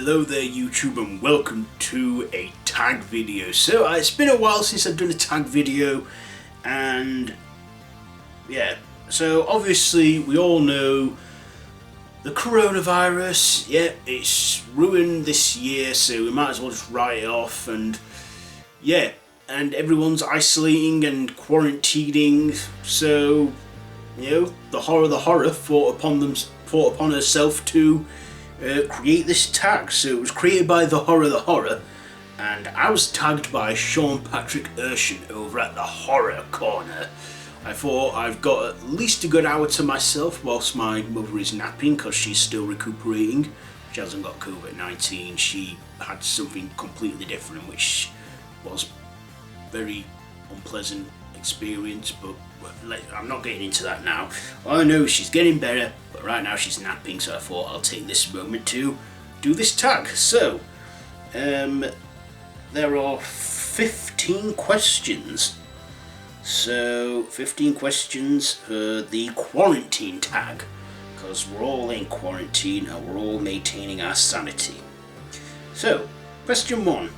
Hello there YouTube and welcome to a tag video. So it's been a while since I've done a tag video, and yeah, so obviously we all know the coronavirus, yeah, it's ruined this year, so we might as well just write it off. And yeah, and everyone's isolating and quarantining, so you know, the horror thought upon herself to create this tag. So it was created by the horror, and I was tagged by Sean Patrick Urshan over at the Horror Corner. I thought I've got at least a good hour to myself whilst my mother is napping because she's still recuperating. She hasn't got COVID-19, she had something completely different, which was very unpleasant experience, but I'm not getting into that now. All I know is she's getting better, but right now she's napping, so I thought I'll take this moment to do this tag. So there are 15 questions. So 15 questions for the quarantine tag, because we're all in quarantine and we're all maintaining our sanity. So question 1.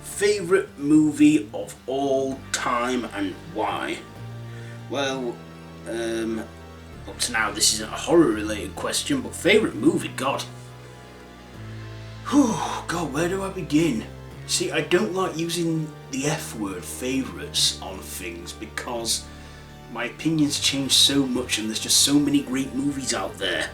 Favourite movie of all time and why? Well, up to now this isn't a horror related question, but favourite movie, God, where do I begin? See, I don't like using the F word, favourites, on things because my opinions change so much and there's just so many great movies out there.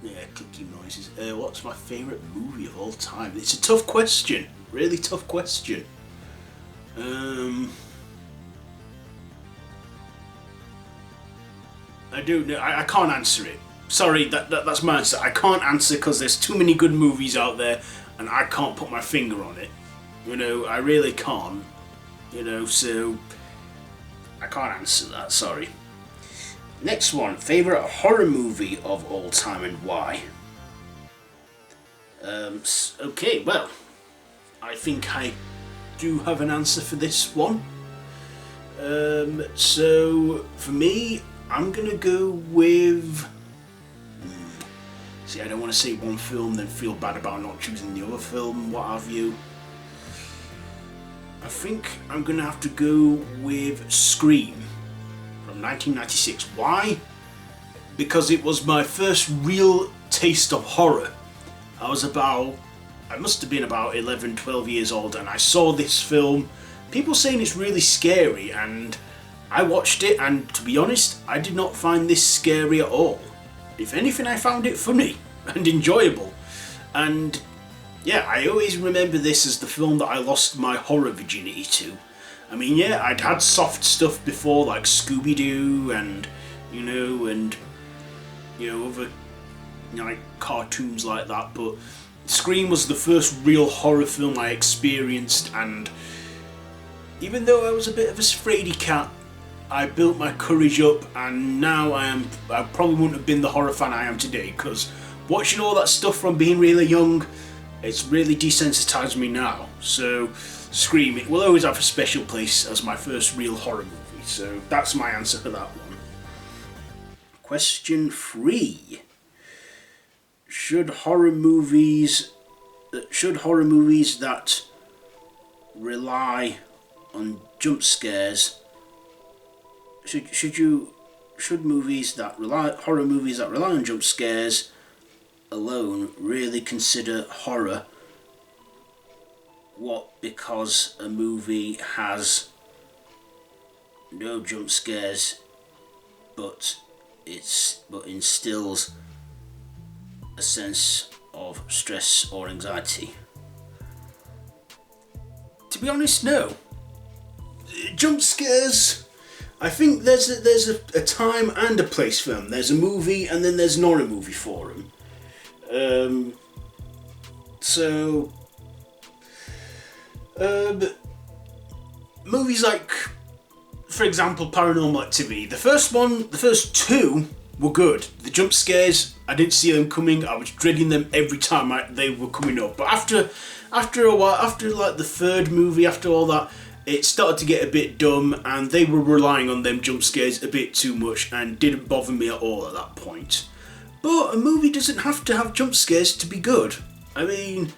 Yeah, clicky noises. What's my favourite movie of all time? It's a tough question. Really tough question. I don't know. I can't answer it. Sorry, that's my answer. I can't answer because there's too many good movies out there and I can't put my finger on it. You know, I really can't. You know, so I can't answer that, sorry. Next one, favourite horror movie of all time and why? Okay, well, I think I do have an answer for this one. So for me, I'm gonna go with... See, I don't want to say one film then feel bad about not choosing the other film, what have you. I think I'm gonna have to go with Scream from 1996. Why? Because it was my first real taste of horror. I must have been about 11, 12 years old, and I saw this film. People saying it's really scary, and I watched it, and to be honest, I did not find this scary at all. If anything, I found it funny and enjoyable. And yeah, I always remember this as the film that I lost my horror virginity to. I mean, yeah, I'd had soft stuff before, like Scooby-Doo and, other, like, cartoons like that, but Scream was the first real horror film I experienced, and even though I was a bit of a safrady cat, I built my courage up, and now I probably wouldn't have been the horror fan I am today, because watching all that stuff from being really young, it's really desensitized me now. So Scream, it will always have a special place as my first real horror movie, so that's my answer for that one. Question 3. Should horror movies that rely on jump scares horror movies that rely on jump scares alone really consider horror? What? Because a movie has no jump scares but instills a sense of stress or anxiety? To be honest, no. Jump scares, I think there's a time and a place for them. There's a movie and then there's not a movie for them. Movies like, for example, Paranormal Activity. The first two were good. The jump scares, I didn't see them coming. I was dreading them every time they were coming up. But after a while, after like the third movie, after all that, it started to get a bit dumb, and they were relying on them jump scares a bit too much and didn't bother me at all at that point. But a movie doesn't have to have jump scares to be good. I mean,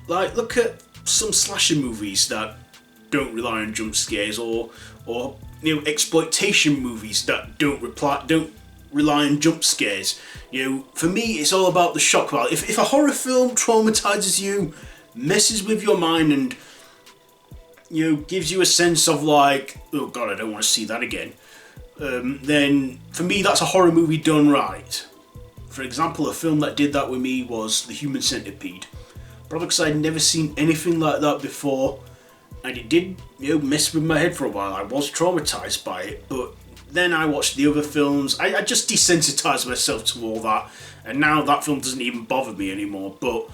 like, look at some slasher movies that don't rely on jump scares, or you know, exploitation movies that don't rely on jump scares. You know, for me, it's all about the shock value. If a horror film traumatizes you, messes with your mind, and you know, gives you a sense of like, oh god, I don't want to see that again, then for me, that's a horror movie done right. For example, a film that did that with me was The Human Centipede. Probably because I'd never seen anything like that before, and it did, you know, mess with my head for a while. I was traumatized by it, but then I watched the other films. I just desensitized myself to all that, and now that film doesn't even bother me anymore. But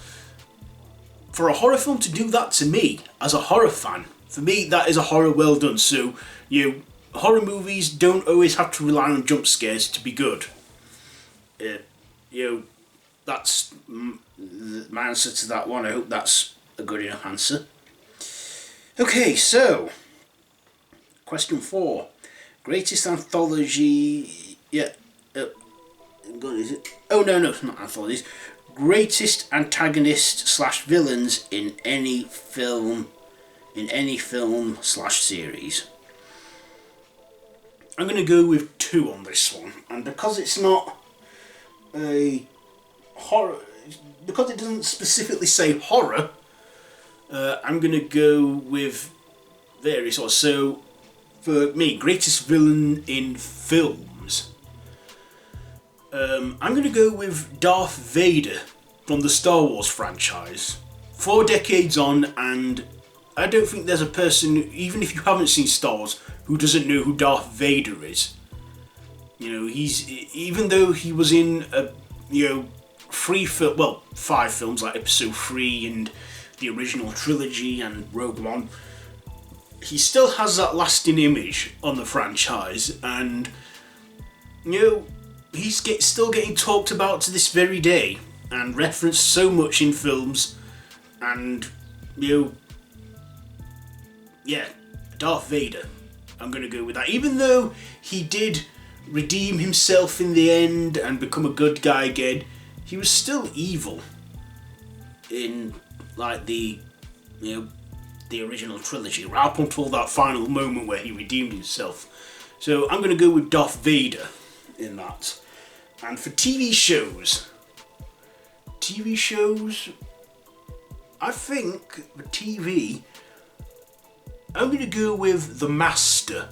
for a horror film to do that to me, as a horror fan, for me, that is a horror well done. So, you know, horror movies don't always have to rely on jump scares to be good. You know, that's my answer to that one. I hope that's a good enough answer. Okay, so question 4. Greatest anthology... Yeah. God, is it? Oh, no, it's not anthologies. Greatest antagonist / villains in any film / series. I'm going to go with 2 on this one. And because it's not a horror... Because it doesn't specifically say horror, I'm going to go with various. So, for me, greatest villain in films, I'm going to go with Darth Vader from the Star Wars franchise. 4 decades on, and I don't think there's a person, even if you haven't seen Star Wars, who doesn't know who Darth Vader is. You know, even though he was in a, you know, 5 films like Episode 3 and the original trilogy and Rogue One, he still has that lasting image on the franchise, and you know, he's still getting talked about to this very day and referenced so much in films. And you know, yeah, Darth Vader, I'm going to go with that. Even though he did redeem himself in the end and become a good guy again, he was still evil in like the, you know, the original trilogy, right up until that final moment where he redeemed himself. So I'm going to go with Darth Vader in that. And for TV shows, I think for TV, I'm going to go with The Master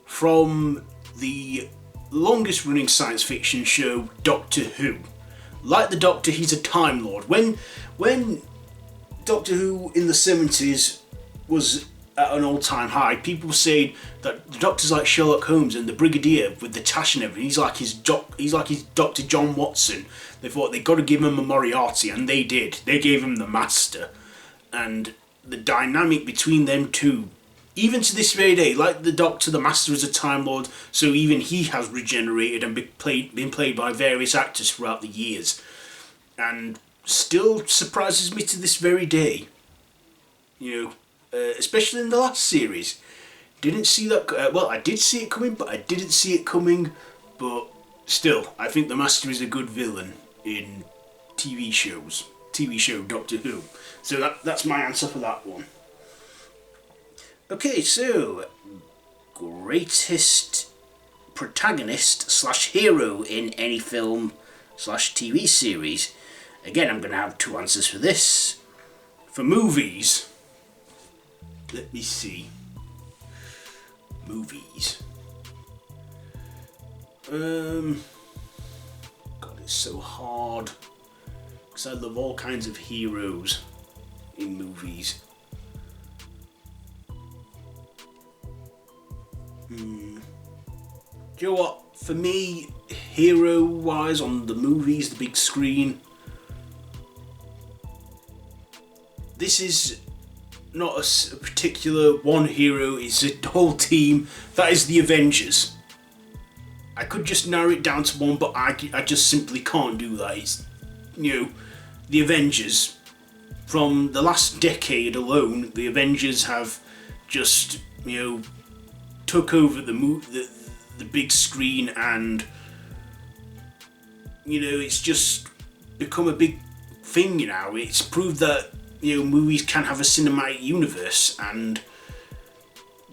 from the longest running science fiction show, Doctor Who. Like the Doctor, he's a Time Lord. When Doctor Who in the 70s was at an all-time high, people were saying that the Doctor's like Sherlock Holmes and the Brigadier with the tash and everything. He's like his Dr. John Watson. They thought they got to give him a Moriarty, and they did. They gave him the Master, and the dynamic between them two, even to this very day, like the Doctor, the Master is a Time Lord, so even he has regenerated and been played by various actors throughout the years, and still surprises me to this very day. You know, especially in the last series. Didn't see that, well, I did see it coming, but I didn't see it coming, but still, I think the Master is a good villain in TV show Doctor Who. So that's my answer for that one. Okay, so greatest protagonist / hero in any film / TV series. Again, I'm going to have 2 answers for this. For movies, let me see. Movies. God, it's so hard. Because I love all kinds of heroes in movies. Do you know what? For me, hero-wise on the movies, the big screen, this is not a particular one hero, it's a whole team. That is the Avengers. I could just narrow it down to one, but I just simply can't do that. It's, you know, the Avengers. From the last decade alone, the Avengers have just, took over the big screen, and it's just become a big thing now. It's proved that movies can have a cinematic universe, and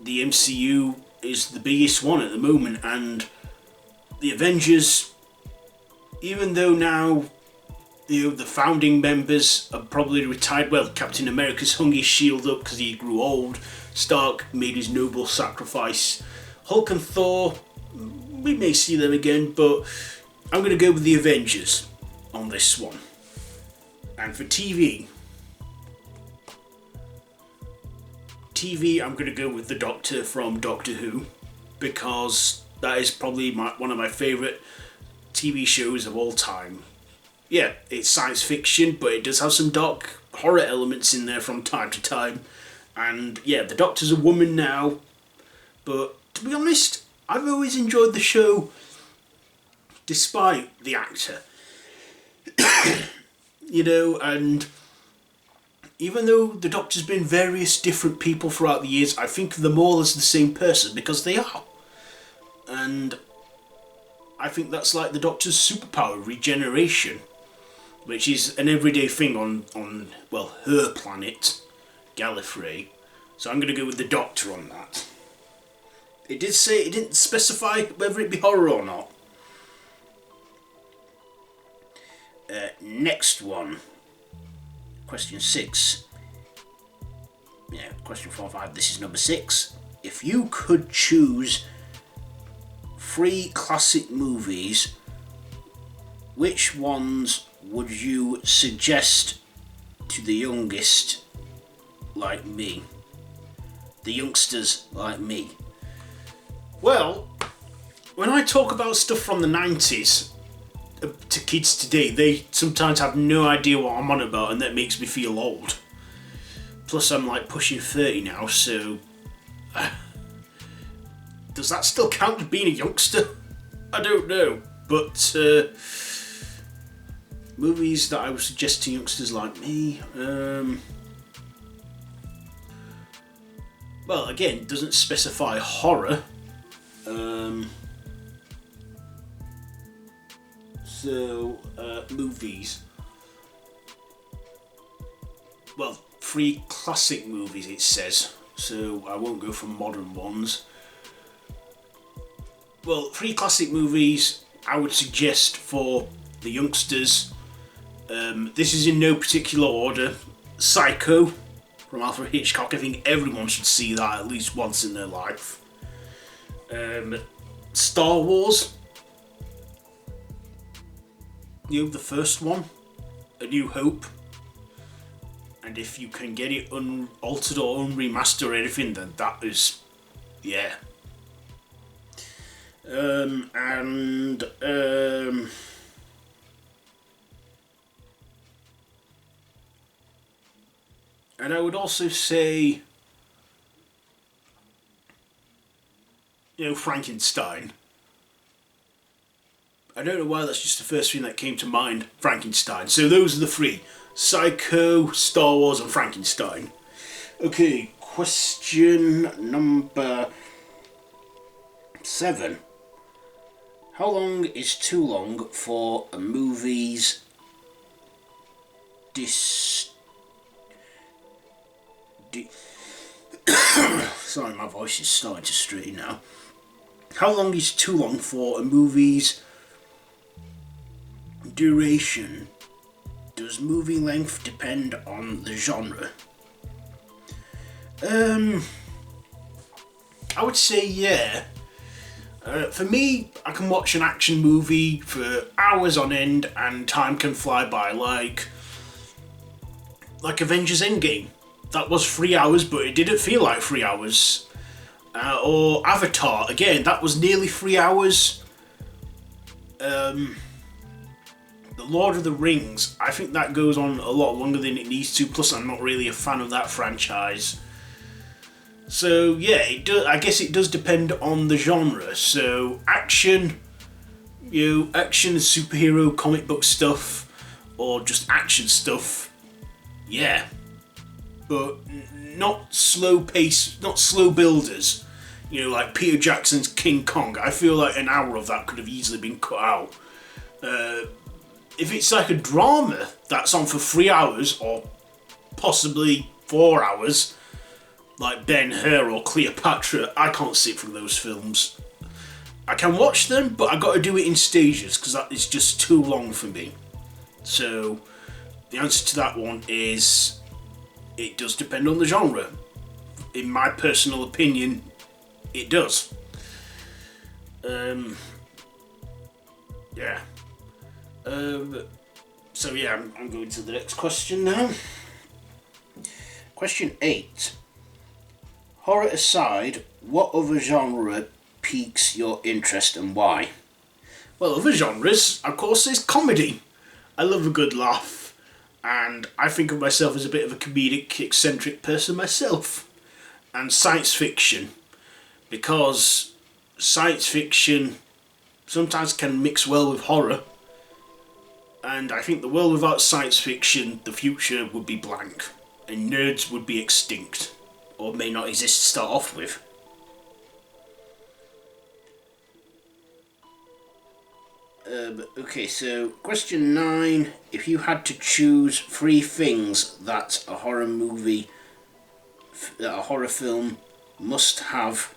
the MCU is the biggest one at the moment. And the Avengers, even though now the founding members are probably retired, well, Captain America's hung his shield up because he grew old, Stark made his noble sacrifice, Hulk and Thor, we may see them again, but I'm going to go with the Avengers on this one. And for TV, I'm going to go with the Doctor from Doctor Who, because that is probably one of my favourite TV shows of all time. Yeah, it's science fiction, but it does have some dark horror elements in there from time to time. And yeah, the Doctor's a woman now, but to be honest, I've always enjoyed the show despite the actor. And even though the Doctor's been various different people throughout the years, I think of them all as the same person, because they are. And I think that's like the Doctor's superpower, regeneration, which is an everyday thing on her planet, Gallifrey. So I'm going to go with the Doctor on that. It didn't specify whether it be horror or not. Next one. Question 6. Yeah, question 4 5. This is number 6. If you could choose 3 classic movies, which ones would you suggest to the youngest like me? The youngsters like me? Well, when I talk about stuff from the 90s to kids today, they sometimes have no idea what I'm on about, and that makes me feel old. Plus I'm like pushing 30 now, so does that still count as being a youngster? I don't know, but movies that I would suggest to youngsters like me, well, again, it doesn't specify horror. Movies. Well, 3 classic movies it says, so I won't go for modern ones. Well, 3 classic movies I would suggest for the youngsters. This is in no particular order. Psycho from Alfred Hitchcock. I think everyone should see that at least once in their life. Star Wars. The first one, A New Hope. And if you can get it unaltered or unremastered or anything, then that is, yeah. And I would also say, Frankenstein. I don't know why that's just the first thing that came to mind, Frankenstein. So those are the 3. Psycho, Star Wars and Frankenstein. Okay, question number 7. How long is too long for a movie's sorry, my voice is starting to straighten now. How long is too long for a movie's duration? Does movie length depend on the genre? I would say yeah. For me, I can watch an action movie for hours on end and time can fly by, like Avengers Endgame. That was 3 hours, but it didn't feel like 3 hours. Or Avatar, again, that was nearly 3 hours. The Lord of the Rings, I think that goes on a lot longer than it needs to, plus I'm not really a fan of that franchise. So yeah, I guess it does depend on the genre. So action, action, superhero, comic book stuff, or just action stuff, yeah. but not slow pace, not slow builders. You know, like Peter Jackson's King Kong. I feel like an hour of that could have easily been cut out. If it's like a drama that's on for 3 hours or possibly 4 hours, like Ben-Hur or Cleopatra, I can't sit through those films. I can watch them, but I got to do it in stages because that is just too long for me. So the answer to that one is it does depend on the genre. In my personal opinion, it does. Yeah. So yeah, I'm going to the next question now. Question 8. Horror aside, what other genre piques your interest and why? Well, other genres, of course, is comedy. I love a good laugh, and I think of myself as a bit of a comedic, eccentric person myself. And science fiction, because science fiction sometimes can mix well with horror, and I think the world without science fiction, the future would be blank, and nerds would be extinct, or may not exist to start off with. Okay, so question 9. If you had to choose 3 things that a horror movie, that a horror film must have,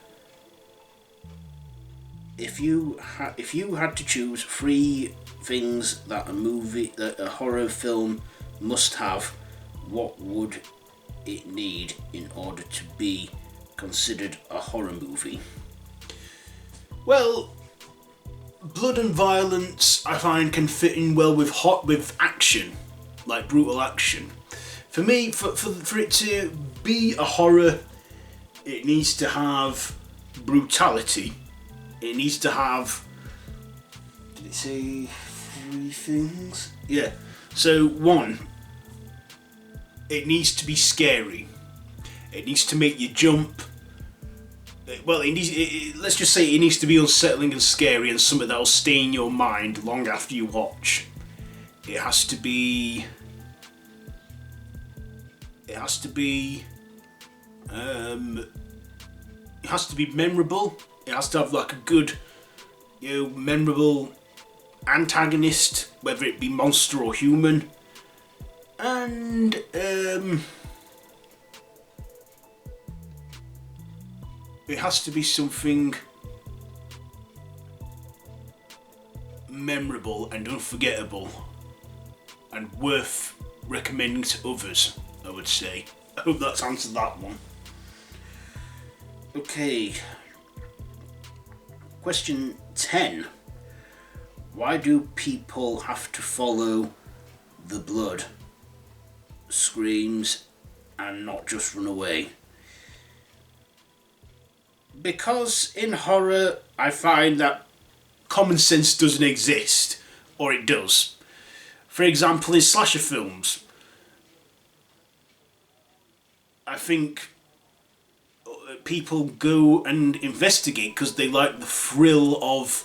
if you had to choose 3 things that a horror film must have, what would it need in order to be considered a horror movie? Well, blood and violence I find can fit in well with action, like brutal action. For me, for it to be a horror, it needs to have brutality. It needs to have, did it say 3 things? Yeah. So 1, it needs to be scary. It needs to make you jump. Well, let's just say it needs to be unsettling and scary and something that will stay in your mind long after you watch. It has to be memorable. It has to have like a good, memorable antagonist, whether it be monster or human. And it has to be something memorable and unforgettable and worth recommending to others, I would say. I hope that's answered that one. Okay. Question 10. Why do people have to follow the blood, screams, and not just run away? Because in horror, I find that common sense doesn't exist, or it does. For example, in slasher films, I think people go and investigate because they like the thrill of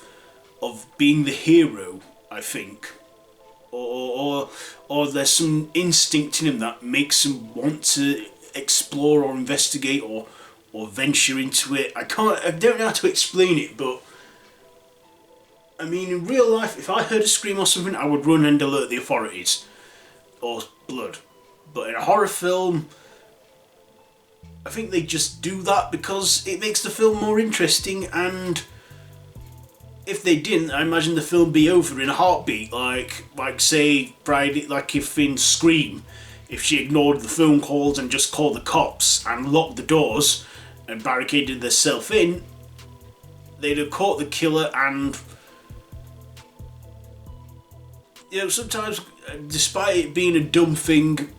being the hero, I think. Or there's some instinct in them that makes them want to explore or investigate or venture into it. I don't know how to explain it, but I mean, in real life, if I heard a scream or something, I would run and alert the authorities. Or blood. But in a horror film, I think they just do that because it makes the film more interesting, and if they didn't, I imagine the film would be over in a heartbeat. Like say Friday, like if in Scream, if she ignored the phone calls and just called the cops and locked the doors and barricaded themselves in, they'd have caught the killer. And sometimes, despite it being a dumb thing,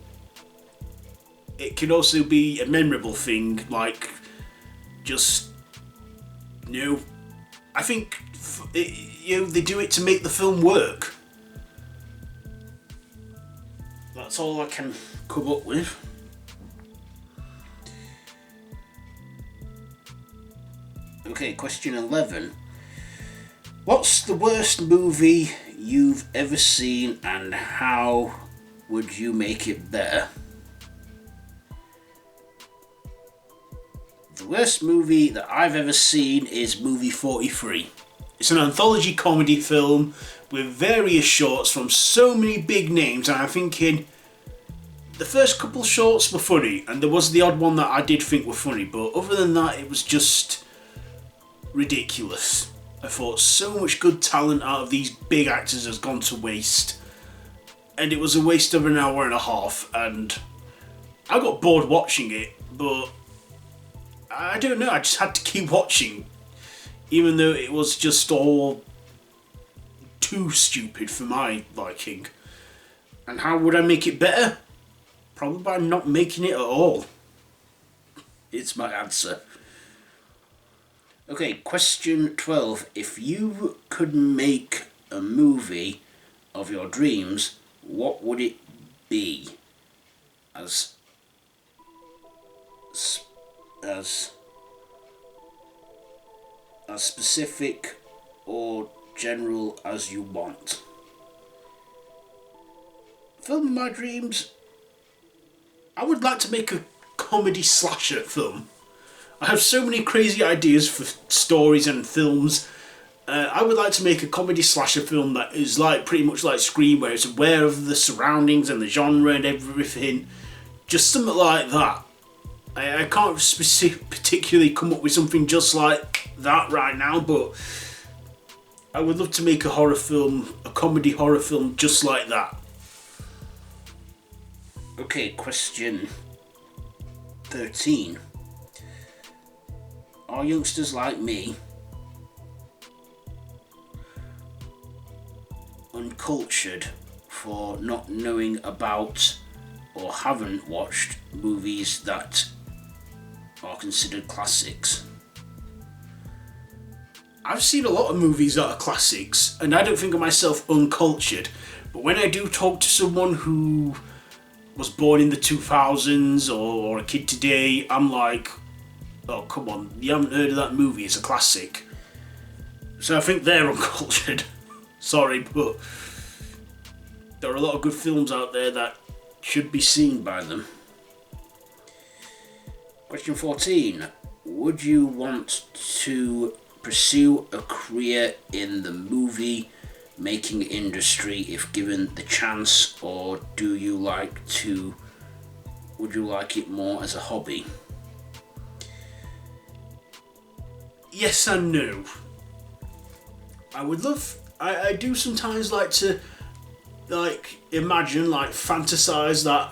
it can also be a memorable thing, like just, I think, they do it to make the film work. That's all I can come up with. Okay, question 11. What's the worst movie you've ever seen and how would you make it better? The worst movie that I've ever seen is movie 43. It's an anthology comedy film with various shorts from so many big names, and I'm thinking the first couple shorts were funny, and there was the odd one that I did think were funny, but other than that it was just ridiculous. I thought so much good talent out of these big actors has gone to waste, and it was a waste of an hour and a half, and I got bored watching it, but I don't know, I just had to keep watching, even though it was just all too stupid for my liking. And how would I make it better? Probably by not making it at all. It's my answer. Okay, question 12. If you could make a movie of your dreams, what would it be? As specific or general as you want. Film of my dreams, I would like to make a comedy slasher film. I have so many crazy ideas for stories and films. I would like to make a comedy slasher film that is like pretty much like Scream, where it's aware of the surroundings and the genre and everything. Just something like that. I can't particularly come up with something just like that right now, but I would love to make a horror film, a comedy horror film just like that. Okay, question 13. Are youngsters like me uncultured for not knowing about or haven't watched movies that are considered classics? I've seen a lot of movies that are classics, and I don't think of myself uncultured, but when I do talk to someone who was born in the 2000s or a kid today, I'm like, oh come on, you haven't heard of that movie, it's a classic. So I think they're uncultured. Sorry, but there are a lot of good films out there that should be seen by them. Question 14. Would you want to pursue a career in the movie making industry if given the chance, or would you like it more as a hobby? Yes and no. I do sometimes like to imagine, fantasize that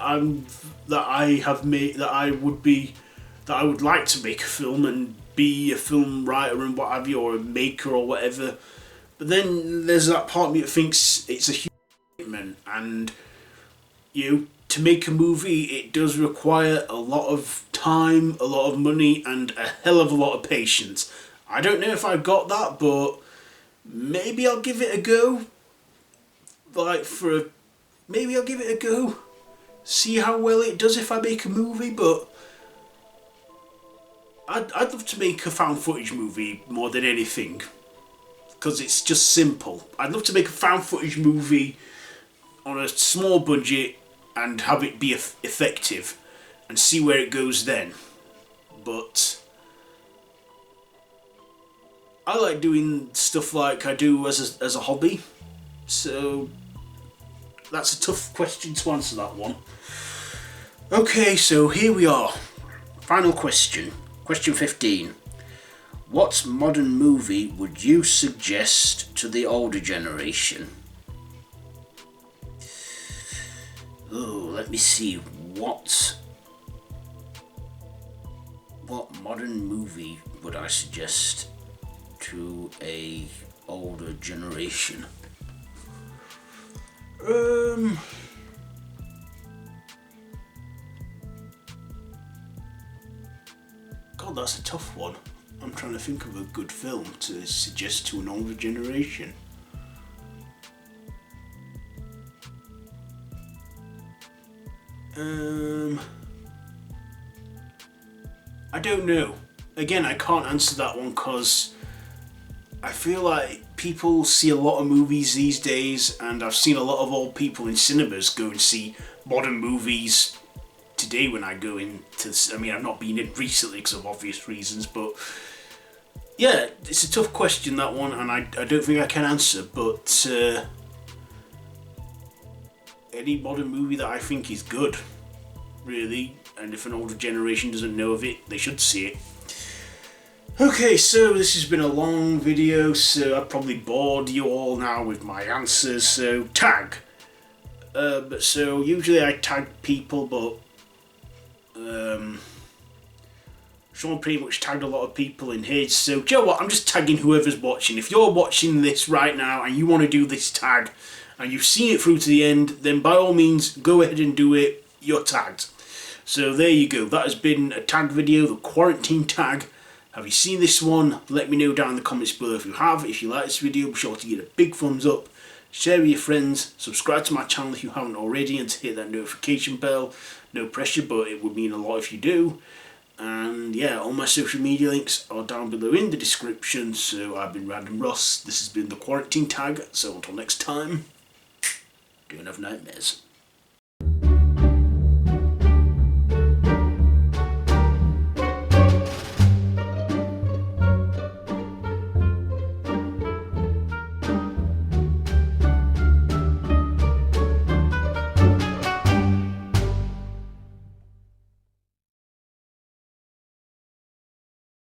I would like to make a film and be a film writer and what have you, or a maker or whatever. But then there's that part of me that thinks it's a huge commitment, and to make a movie it does require a lot of time, a lot of money, and a hell of a lot of patience. I don't know if I've got that, but maybe I'll give it a go. Maybe I'll give it a go. See how well it does if I make a movie, but I'd love to make a found footage movie more than anything, because it's just simple. I'd love to make a found footage movie on a small budget and have it be effective and see where it goes then. But I like doing stuff like I do as a hobby, so that's a tough question to answer, that one. Okay, so here we are. Final question. Question 15. What modern movie would you suggest to the older generation? Oh, let me see. What modern movie would I suggest to a older generation? God, that's a tough one. I'm trying to think of a good film to suggest to an older generation. I don't know. Again, I can't answer that one because I feel like people see a lot of movies these days, and I've seen a lot of old people in cinemas go and see modern movies today when I go into. I mean, I've not been in recently because of obvious reasons, but yeah, it's a tough question, that one, and I don't think I can answer. But any modern movie that I think is good, really, and if an older generation doesn't know of it, they should see it. Okay, so this has been a long video, so I've probably bored you all now with my answers. So tag. So usually I tag people, but Sean pretty much tagged a lot of people in his. So do you know what? I'm just tagging whoever's watching. If you're watching this right now and you want to do this tag, and you've seen it through to the end, then by all means go ahead and do it. You're tagged. So there you go. That has been a tag video, the quarantine tag. Have you seen this one? Let me know down in the comments below if you have. If you like this video, be sure to give it a big thumbs up. Share with your friends. Subscribe to my channel if you haven't already, and to hit that notification bell. No pressure, but it would mean a lot if you do. And yeah, all my social media links are down below in the description. So I've been Random Ross. This has been the quarantine tag. So until next time, don't have nightmares.